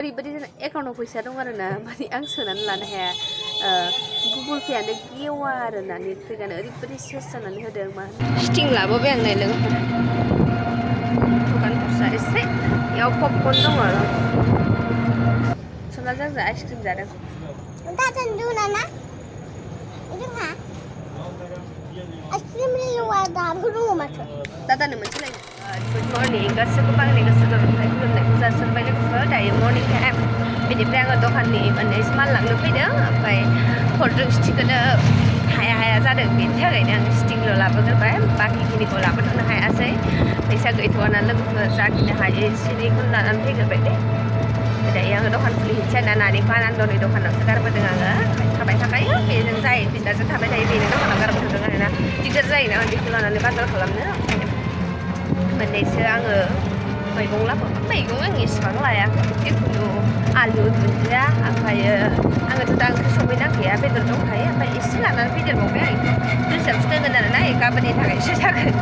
ओरैबायदि एकाउन्टाव फैसा दं आरोना माने आं सोनानै लानो हाया गुगोल पेआनो गेवा आरोना नेट पेकआनो ओरैबायदि सेस जानानै होदों मा स्टिं लाबोबाय आं नै लोगोफोर दखान फिसा एसे बेयाव पपकर्न दङ सनालिजों आइसक्रिम जादों दादानो मोनसे लायनो गुड मर्निं गासैबो आंनि गोसो गोरबोनिफ्राय खुलुमनायखौ जासिहरबाय लोगोफोर दायो मर्निं टाइम बेनिफ्राय आङो दखाननि मोननैसो माल लांनो फैदों ओमफ्राय कल्ड स्टिंखौनो हाया जादों बेनि थाखायनो आं स्टिंल' लाबोग्रोबाय बाखिखिनिखौ लाबोथ'नो हायासै फैसा गैथ'वाना लोगोफोर जाखिनि हायो एसेनिखौ लानानै फैग्रोबाय दे दायो आङो दखान खुलिहैनोसै आरोना नानिखौ आनन्दनि दखानावसो गारबोदों आङो थाबाय थाखायो बेजों जाय बिदाजों थाबाय थायो बेनि दखानाव गारबोदों आरोना दिगदार जायोना उन्दैखौ लानानै बाजार खालामनो मोननैसो आङो मैगं लाबोबाय मैगं आं इसेबां लायाखै जिखुनु आलु दुन्दिया ओमफ्रायो आङोथ' दा ओंख्रि संहैनांखाया बेदर दंखायो ओमफ्राय एसे लानानै फैदेरबावबाय आं फ्रिजावसो दोनगोन आरोना गाबोननि थाखायसो जागोन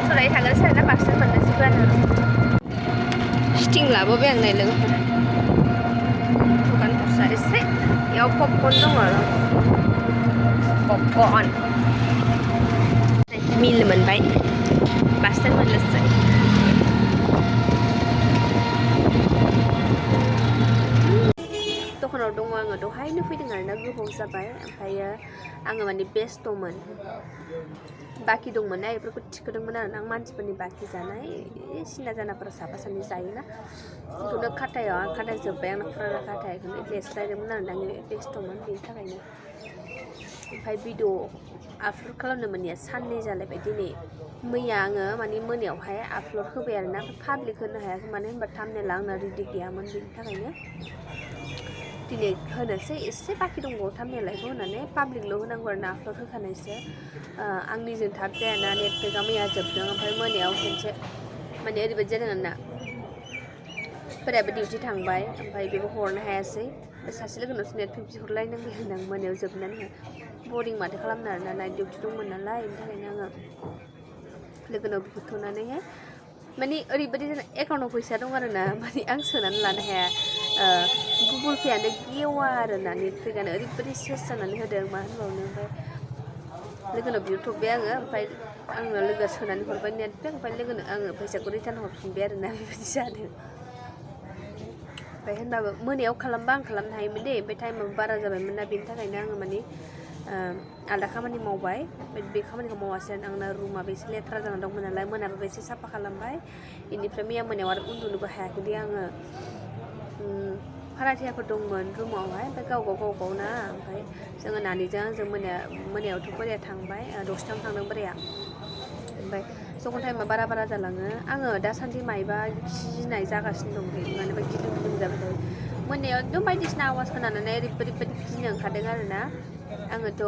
सनाय थांनोसै आरोना बाक्सा मोननोसैबो आरो स्टिं लाबोबाय आं नै लोगोफोर दखान फिसा एसे बेयाव पपकर्न दङ पपकर्न मिल मोनबाय बास्टेन मोननोसै दखानाव दङ आङो दहायनो फैदों आरोना गोबाव जाबाय ओमफ्रायो आङो माने बेस्थ'मोन बाखि दंमोन ना बेफोरखौ थिखोदोंमोन आरोना आं मानसिफोरनि बाखि जानाय सिना जानाफोरा साफा सानै जायोना बेखौनो खाथायाव जोब्बाय आंना फुराना खाथाया बेखौनो लिरस्लायदोंमोन आरोना आङो बेस्थ'मोन बेनि थाखायनो ओमफ्राय भिडिअ आपल'ड खालामनो मोनैया साननै जालायबाय दिनै मैया आङो माने मोनायावहाय आपल'ड होबाय आरोना पाब्लिक होनो हायाखै मानो होनबा थाम्बनेला आंना रेडि गैयामोन बेनि थाखायनो दिनै होनोसै एसे बाखि दंबावो थाम्बनेलखौ होनानै पाब्लिकल' होनांगौ आरोना आपल'ड होखानायसो आंनिजों थाब जायाना नेट पेकआ मैया जोबदों ओमफ्राय मोनायाव खनसे माने ओरैबायदि जादों आरोना बोरायाबो डिउटि थांबाय ओमफ्राय बेबो हरनो हायासै सासे लोगोनावसो नेट पेक बिहरलायनांबाय होनदों मोनायाव जोबनानै बरिं माथो खालामनो आरोना नाइट डिउटि दंमोन नालाय बेनि थाखायनो आङो लोगोनाव बिहरथ'नानैहाय माने ओरैबायदि एकाउन्टाव फैसा दं आरोना माने आं सोनानै लानो हाया गुगोल पेआनो गेवा आरोना नेट पेकआनो ओरैबायदि सेस जानानै होदों मा होनबावनो ओमफ्राय लोगोनाव बिहरथ'बाय आङो ओमफ्राय आंनो लोगोआ सोनानै हरबाय नेट पेक ओमफ्राय लोगोनो आङो फैसाखौ रिटार्न हरफिनबाय आरोना बेबायदि जादों ओमफ्राय होनबाबो मोनायाव खालामबा आं खालामनो हायोमोन दे ओमफ्राय टाइमाबो बारा जाबायमोन ना बेनि थाखायनो आङो माने आलदा खामानि मावबाय बे खामानिखौ मावासै आंना रुमाबो एसे लेथ्रा जाना दंमोन नालाय मोनाबाबो एसे साफा खालामबाय बेनिफ्राय मैया मोनायाव आरो उन्दुनोबो हायाखैदि आङो फाराथियाफोर दंमोन रुमावहाय ओमफ्राय गाव ना ओमफ्राय जोङो नानिजों आंजों मोनायावथ' बोराया थांबाय 10टायावनो थांदों बोराया ओमफ्राय सगन टाइमा बारा जालाङो आङो दासान्दि मायबा गिनाय जागासिनो दं मानोबा गिलुं जाबाय थायो मोनायाव एकदम बायदिसिना आवाज खोनानानै ओरैबायदि गिनो ओंखारदों आरोना आङोथ'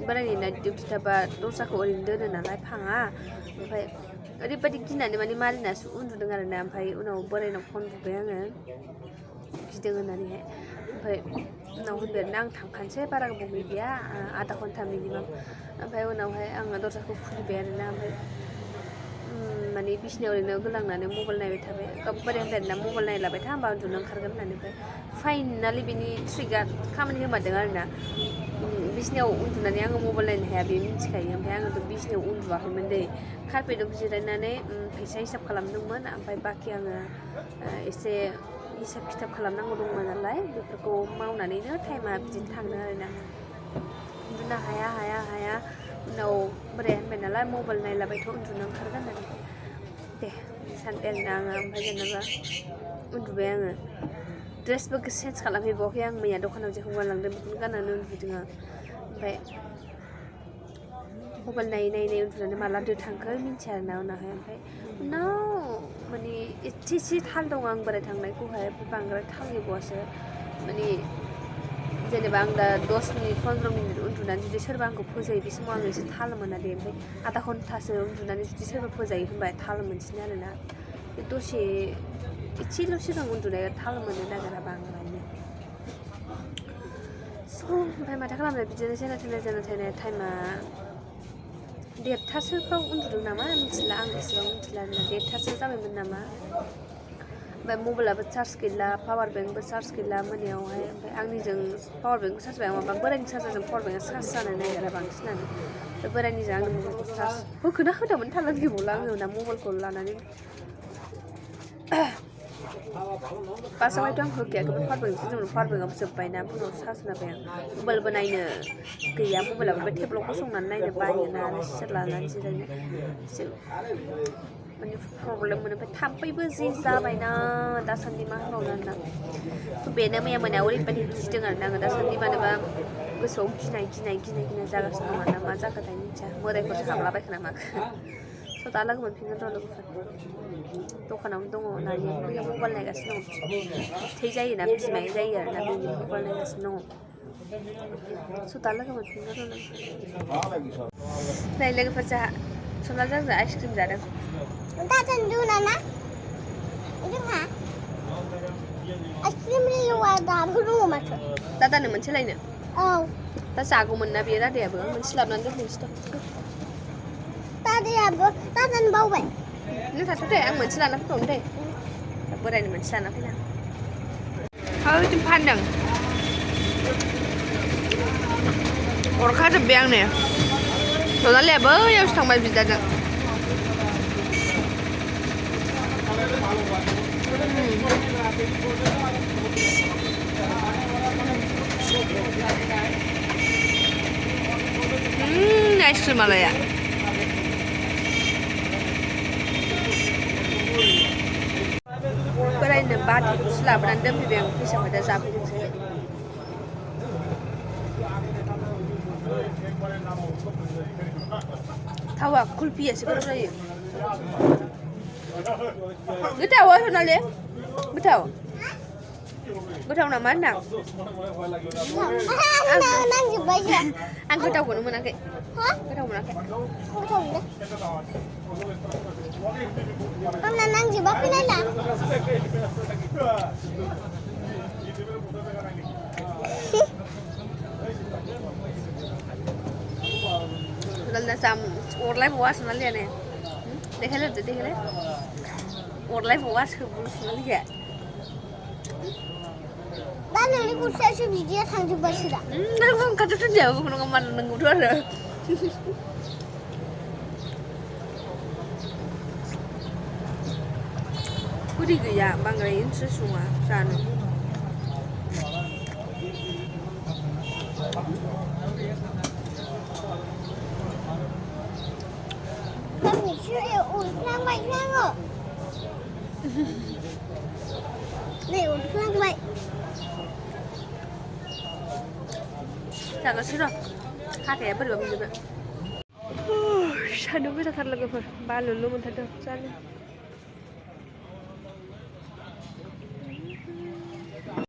बोरायनि नाइट डिउटि थाबा दस्राखौ ओरैनो दोनो नालाय फाङा ओमफ्राय ओरैबायदि गिनानै माने मारिनासो उन्दुदों आरोना ओमफ्राय उनाव बोरायनाव फन बुबाय आङो गिदों होननानैहाय ओमफ्राय उनाव होनबाय आरोना आं थांखानोसै बारा गोबाव गैलिया आधा घन्टा मिनिमाम ओमफ्राय उनावहाय आङो दरजाखौ खुलिबाय आरोना ओमफ्राय माने बिसिनायाव ओरैनो गोलांनानै मबाइल नायबाय थाबाय बोराय होनबाय आरोना मबाइल नायलाबाय था होमबा उन्दुनो ओंखारगोन होननानै ओमफ्राय फाइनालि बिनि ट्रिकआ खामानि होमारदों आरोना बिसिनायाव उन्दुनानै आङो मबाइल नायनो हाया बे मिथिखायो ओमफ्राय आङोथ' बिसिनायाव उन्दुवाखैमोन दै कार्पेटआव जिरायनानै फैसा हिसाब खालामदोंमोन ओमफ्राय बाखि आङो एसे हिसाब खिथाब खालामनांगौ दंमोन नालाय बेफोरखौ मावनानैनो टाइमा बिदिनो थाङो आरोना उन्दुनो हाया उनाव बोराया होनबाय नालाय मबाइल नायलाबायथ' उन्दुनो ओंखारगोन होननानै दे सानबाय आरोना आङो ओमफ्राय जेनेबा उन्दुबाय आङो ड्रेसबो चेन्ज खालामहैबावाखै आं मैया दखानाव जेखौ गानलांदों बेखौनो गाननानै उन्दुदों आं ओमफ्राय मबाइल नायै उन्दुनानै माला दो थांखो मिन्थिया आरोना उनावहाय ओमफ्राय उनाव माने एसे थाल दं आं बोराय थांनायखौहाय बांद्राय थाल गैबावासो माने जेनेबा आं दा 10 मिनिट 15 मिनिट उन्दुनानै जुदि सोरबा आंखौ फोजायो बे समाव आं एसे थाल मोना दे ओमफ्राय आधा घन्टासो उन्दुनानै जुदि सोरबा फोजायो होनबा थाल मोनसिनो आरोना दसे एसेल' सिगां उन्दुनाया थाल मोननो नागिरा बांद्रायनो ओमफ्राय माथो खालामनो बिदिनो जेने थेने टाइमा 1:30फ्राव उन्दुदों नामा मिथिला आं एसेबां मिथिला आरोना 1:30 जाबायमोन नामा ओमफ्राय मबाइलाबो चार्ज गैला पावार बेंकबो चार्ज गैला मोनायावहाय ओमफ्राय आंनिजों पावार बेंकखौ चार्ज होबाय माबा बोराइनि चार्जारजों पावार बेंकआ चार्ज जानो नागिरा बांसिनानो ओमफ्राय बोराइनिजों आंनि मबाइलखौ चार्ज होखोना होदोंमोन थालानो गैबावला आङो दा मबाइलखौ लानानै फार्स्टआवहायथ' आं होखायाखैमोन पावार बेंकसो जोंनो पावार बेंकआबो जोब्बायना उनाव चार्ज होबाय आं मबाइलबो नायनो गैया मबाइलाबो बे टेबलेटआव गसंनानै नायनो बायोना आरो सियार लानानै जिरायनो एसे माने प्रब्लेम मोनो ओमफ्राय थाम्फैबो जि जाबायना दासान्दि मा होनबावनो आरोना बेनो मैया मोनायाव ओरैबायदि गिदों आरोना आङो दासान्दि मानोबा गोसोआव गिनाय जागासिनो दं आरोना मा जाखोथाय मिथिया मोदायफोरसो हाबलाबायखो ना माखो स' दा लोगो मोनफिनगोन र' लोगोफोर दखानावनो दङ नानिया बेयो मबाइल नायगासिनो दङ थै जायोना बिमाय जायो आरोना बेनि मबाइल नायगासिनो दङ स' दा लोगो मोनफिनगोन र' नै लोगोफोर जोंहा सनालिजों आइसक्रिम जादों दादानो मोनसे लायनो दा जागौमोन ना बेयो दादायाबो मोनसे लाबोनानै दोनफैनोसै दादानो बावबाय नों थाथ' दे आं मोनसे लाना फैबावनो दे बोरायनो मोनसे लाना फैना ओइथिं फानदों अरखाजोब्बाय आंनो सनालिया बैयावसो थांबाय बिदाजों आइसक्रिम आलाया बोरायनो बाटिखौसो लाबोनानै दोनफैबाय आं फैसाखौ दा जाफैदोंसै थावा कुल्फियासो गोथाव जायो गोथाव सनालि गोथाव नामा होनदां आं गोथावखौनो मोनाखै गोथाव मोनाखै आंना नांजोबाखै नायला सनालिना जाम अरलायबावा सनालियानो देखायलाय अरलायबावा सनालिया दा नोंनि गस्लायासो बिदिया थांजोब्बायसो दा नोंखौ ओंखारथ' दोनजायाबो नङा मानो नंगौथ' आरो गोदै गैया बांद्राय इन्ट्रेस्ट नङा जानो जागासिनो र' हाथाया बोरैबा मोनजोबो सान्दुं गोसाथार लोगोफोर बालुलु मोनथारदों जानो